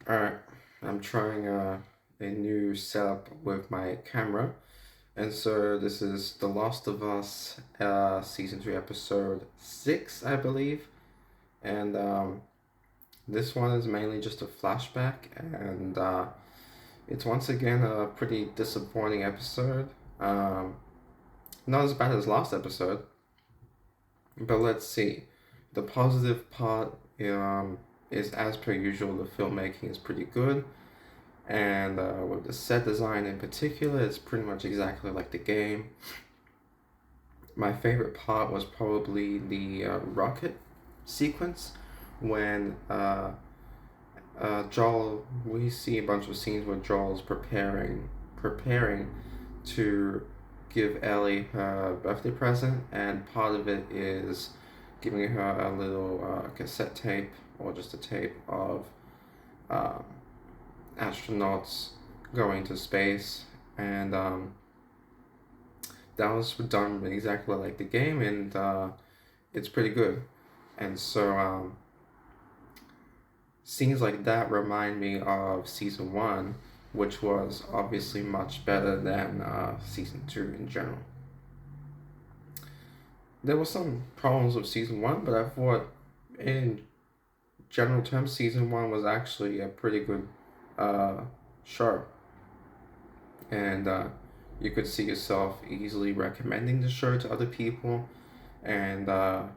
Alright, I'm trying a new setup with my camera, and so this is The Last of Us Season 3, Episode 6, I believe. And this one is mainly just a flashback, and it's once again a pretty disappointing episode. Um, Not as bad as last episode, but let's see. The positive part is, as per usual, the filmmaking is pretty good. And with the set design in particular, it's pretty much exactly like the game. My favorite part was probably the rocket sequence when Joel. We see a bunch of scenes where Joel's preparing to give Ellie her birthday present, and part of it is giving her a little cassette tape or just a tape of um, astronauts going to space, and that was done exactly like the game, and it's pretty good. And so scenes like that remind me of season one, which was obviously much better than season two in general. There were some problems with season one, but I thought in general terms, season one was actually a pretty good uh, show. And you could see yourself easily recommending the show to other people. And I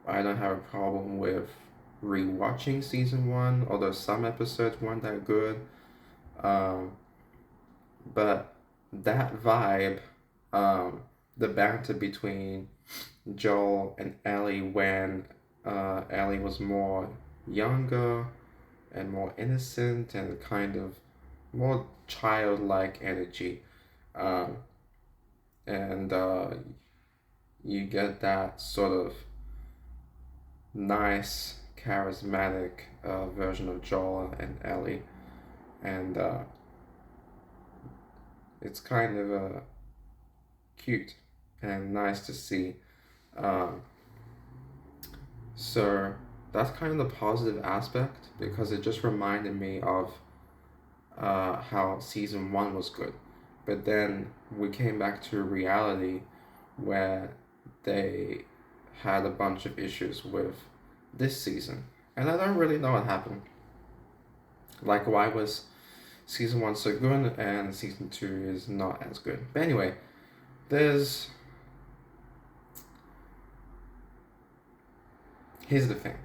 don't have a problem with rewatching season one, although some episodes weren't that good. Um, but that vibe, um, the banter between Joel and Ellie when Ellie was more younger and more innocent and kind of more childlike energy. Um, and you get that sort of nice, charismatic version of Joel and Ellie, and it's kind of cute and nice to see. Um, so that's kind of the positive aspect because it just reminded me of how season one was good. But then we came back to reality where they had a bunch of issues with this season. And I don't really know what happened. Like, why was season one so good and season two is not as good? But anyway, there's. Here's the thing,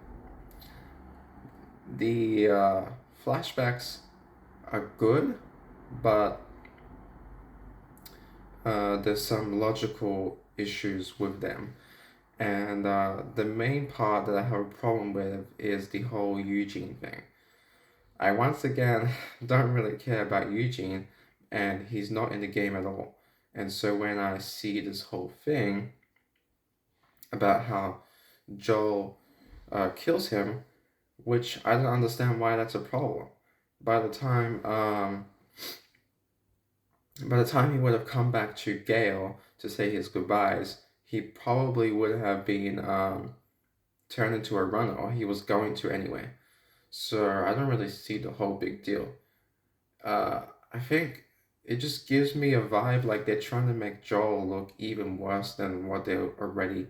the flashbacks are good, but there's some logical issues with them. And the main part that I have a problem with is the whole Eugene thing. I once again don't really care about Eugene, and he's not in the game at all. And so when I see this whole thing about how Joel kills him, which I don't understand why that's a problem. By the time um, by the time he would have come back to Gale to say his goodbyes, he probably would have been turned into a runner, or he was going to anyway. So I don't really see the whole big deal. I think it just gives me a vibe like they're trying to make Joel look even worse than what they already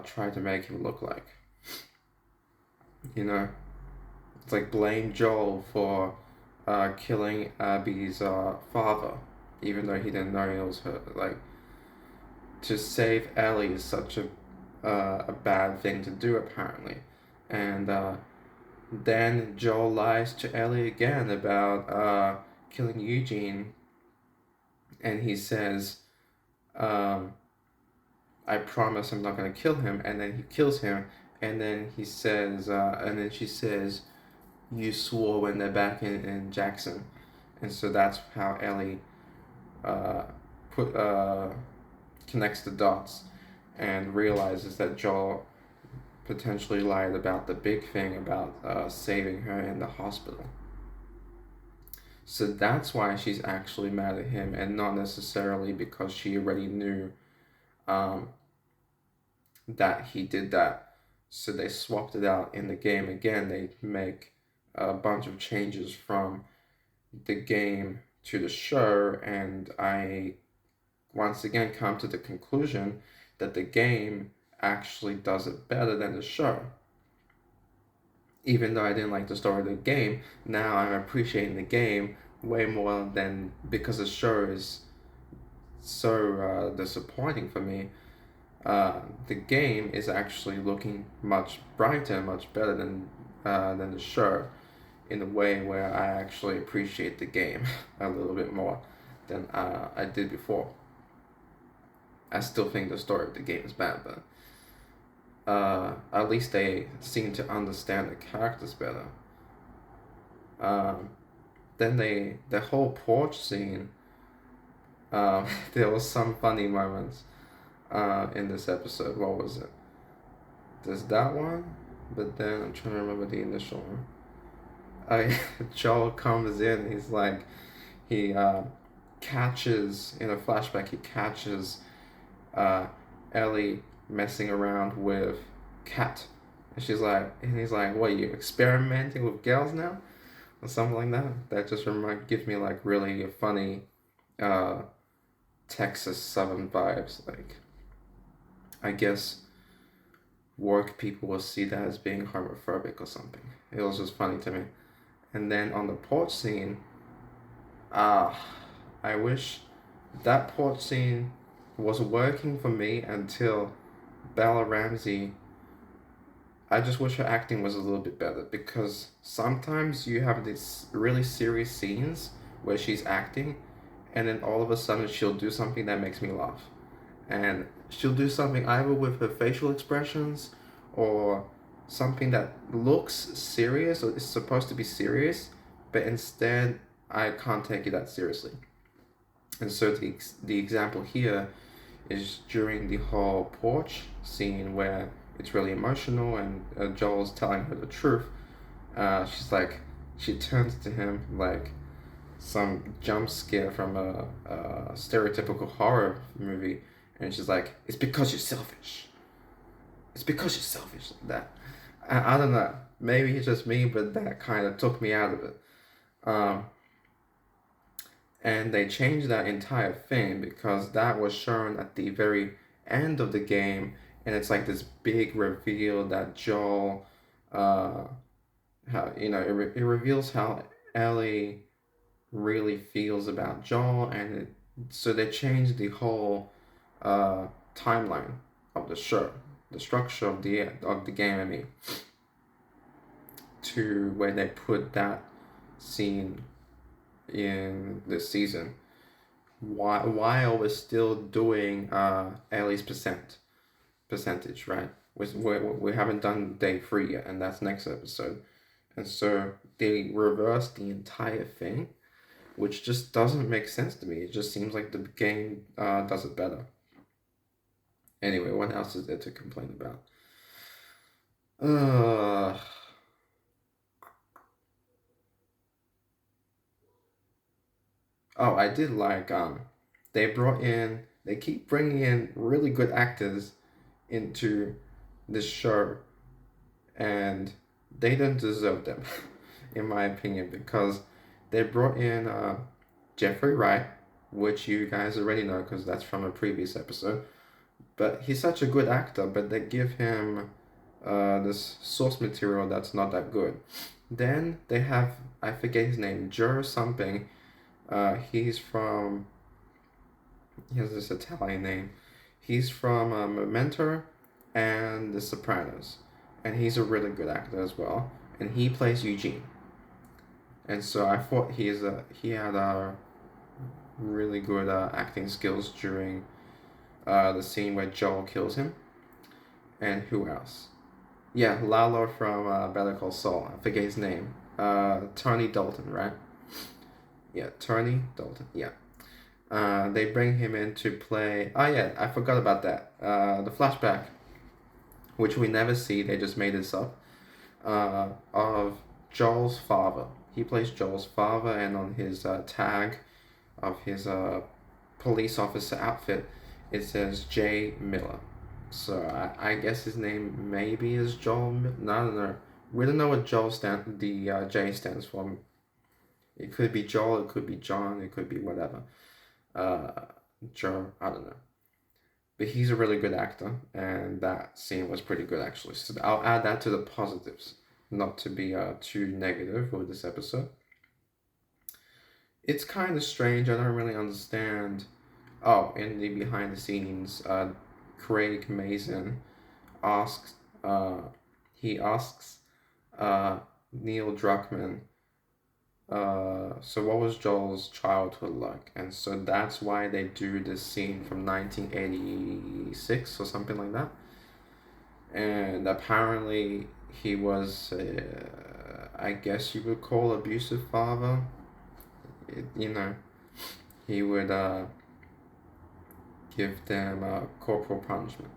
tried to make him look like. You know, it's like blame Joel for killing Abby's father, even though he didn't know it was her. Like, to save Ellie is such a bad thing to do, apparently. And then Joel lies to Ellie again about killing Eugene, and he says, um, I promise I'm not gonna kill him, and then he kills him, and then he says, and then she says, you swore when they're back in Jackson. And so that's how Ellie uh, put connects the dots and realizes that Joel potentially lied about the big thing about saving her in the hospital. So that's why she's actually mad at him, and not necessarily because she already knew um, that he did that. So they swapped it out in the game again. They make a bunch of changes from the game to the show, and I once again come to the conclusion that the game actually does it better than the show. Even though I didn't like the story of the game, now I'm appreciating the game way more than because the show is so disappointing for me. The game is actually looking much brighter, much better than the show, in a way where I actually appreciate the game a little bit more than I did before. I still think the story of the game is bad, but at least they seem to understand the characters better. Um, then the whole porch scene. There was some funny moments in this episode. What was it? There's that one, but then I'm trying to remember the initial one. Joel comes in. He's like, he catches in a flashback. He catches uh, Ellie messing around with Kat, and he's like, "What, are you experimenting with girls now?" Or something like that. That just gives me like really funny uh, Texas Southern vibes. Like, I guess work people will see that as being homophobic or something. It was just funny to me. And then on the porch scene, ah, I wish that porch scene was working for me until Bella Ramsey. I just wish her acting was a little bit better, because sometimes you have these really serious scenes where she's acting, and then all of a sudden she'll do something that makes me laugh. And she'll do something either with her facial expressions or something that looks serious or is supposed to be serious, but instead I can't take it that seriously. And so the example here is during the whole porch scene where it's really emotional and Joel's telling her the truth. She turns to him like some jump scare from a stereotypical horror movie, and she's like, "It's because you're selfish. It's because you're selfish." Like that. I don't know. Maybe it's just me, but that kind of took me out of it. Um, and they changed that entire thing because that was shown at the very end of the game, and it's like this big reveal that Joel, how it reveals how Ellie really feels about Joel, and so they changed the whole timeline of the show, the structure of the game. I mean, to where they put that scene in this season. While we're still doing Ellie's percentage, right? We haven't done day 3 yet, and that's next episode. And so they reversed the entire thing, which just doesn't make sense to me. It just seems like the game does it better. Anyway, what else is there to complain about? Oh, I did like they keep bringing in really good actors into this show, and they don't deserve them, in my opinion, because they brought in Jeffrey Wright, which you guys already know because that's from a previous episode. But he's such a good actor, but they give him this source material that's not that good. Then they have, I forget his name, Joe something. He's from, he has this Italian name. He's from Memento and The Sopranos, and he's a really good actor as well. And he plays Eugene. And so I thought he had really good acting skills during the scene where Joel kills him. And who else? Yeah, Lalo from Better Call Saul. I forget his name. Tony Dalton, right? Yeah, Tony Dalton. Yeah. They bring him in to play. Oh yeah, I forgot about that. The flashback, which we never see. They just made this up. Of Joel's father. He plays Joel's father, and on his tag of his police officer outfit, it says J. Miller. So I guess his name maybe is Joel. No, no, no. We don't know what the J stands for. It could be Joel, it could be John, it could be whatever. Joe, I don't know. But he's a really good actor, and that scene was pretty good actually. So I'll add that to the positives, not to be too negative with this episode. It's kind of strange. I don't really understand. Oh, in the behind the scenes, Craig Mazin asks, uh, he asks Neil Druckmann, so what was Joel's childhood like? And so that's why they do this scene from 1986 or something like that. And apparently he was, I guess you would call abusive father. You know, he would give them corporal punishment.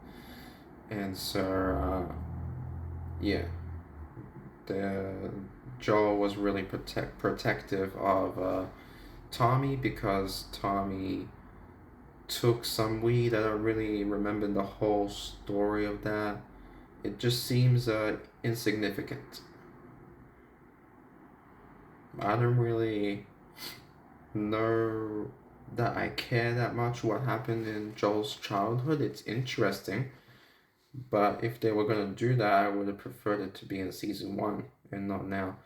And so, yeah, the Joel was really protective of Tommy because Tommy took some weed. I don't really remember the whole story of that. It just seems insignificant. I don't really know that I care that much what happened in Joel's childhood. It's interesting, but if they were gonna do that, I would have preferred it to be in season 1 and not now.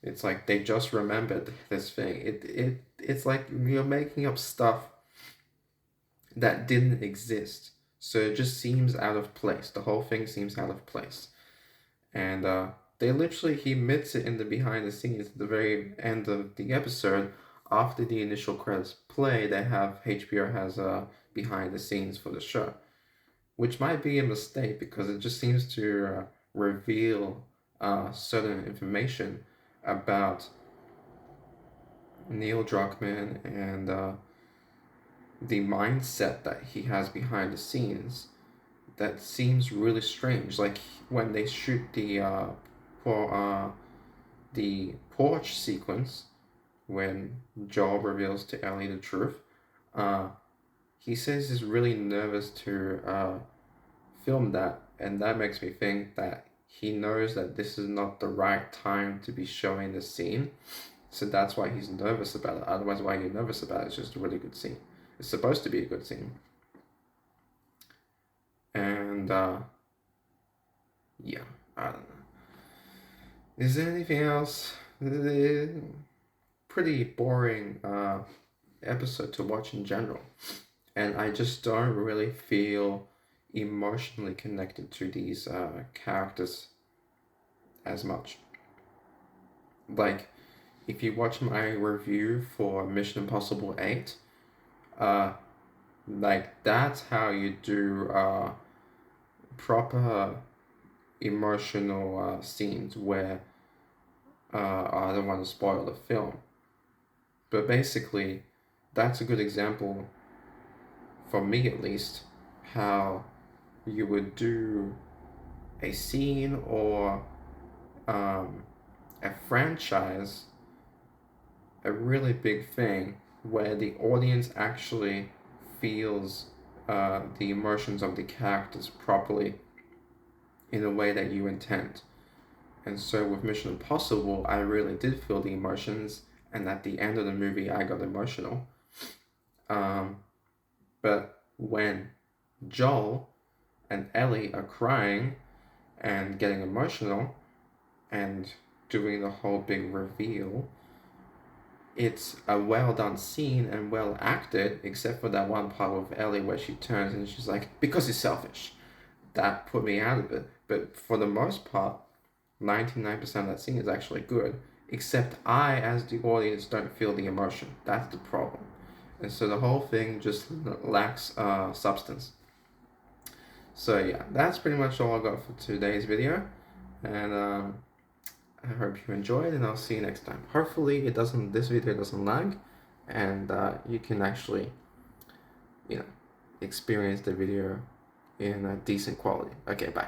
It's like they just remembered this thing. It's like you're making up stuff that didn't exist. So it just seems out of place. The whole thing seems out of place. And he admits it in the behind the scenes at the very end of the episode. After the initial credits play, HBO has behind the scenes for the show, which might be a mistake because it just seems to reveal certain information about Neil Druckmann and the mindset that he has behind the scenes that seems really strange. Like when they shoot the porch sequence, when Joel reveals to Ellie the truth, he says he's really nervous to film that, and that makes me think that he knows that this is not the right time to be showing the scene, so that's why he's nervous about it. Otherwise, why are you nervous about it? It's just a really good scene. It's supposed to be a good scene. And yeah, I don't know. Is there anything else? Pretty boring episode to watch in general, and I just don't really feel emotionally connected to these characters as much. Like, if you watch my review for Mission Impossible 8, like that's how you do proper emotional scenes where I don't want to spoil the film, but basically that's a good example, for me at least, how you would do a scene or a franchise, a really big thing where the audience actually feels the emotions of the characters properly in a way that you intend. And so with Mission Impossible, I really did feel the emotions, and at the end of the movie, I got emotional. But when Joel and Ellie are crying and getting emotional and doing the whole big reveal, it's a well done scene and well acted, except for that one part with Ellie where she turns and she's like, because he's selfish. That put me out of it. But for the most part, 99% of that scene is actually good, except I, as the audience, don't feel the emotion. That's the problem. And so the whole thing just lacks substance. So yeah, that's pretty much all I got for today's video. And I hope you enjoyed, and I'll see you next time. Hopefully this video doesn't lag, and you can actually, experience the video in a decent quality. Okay, bye.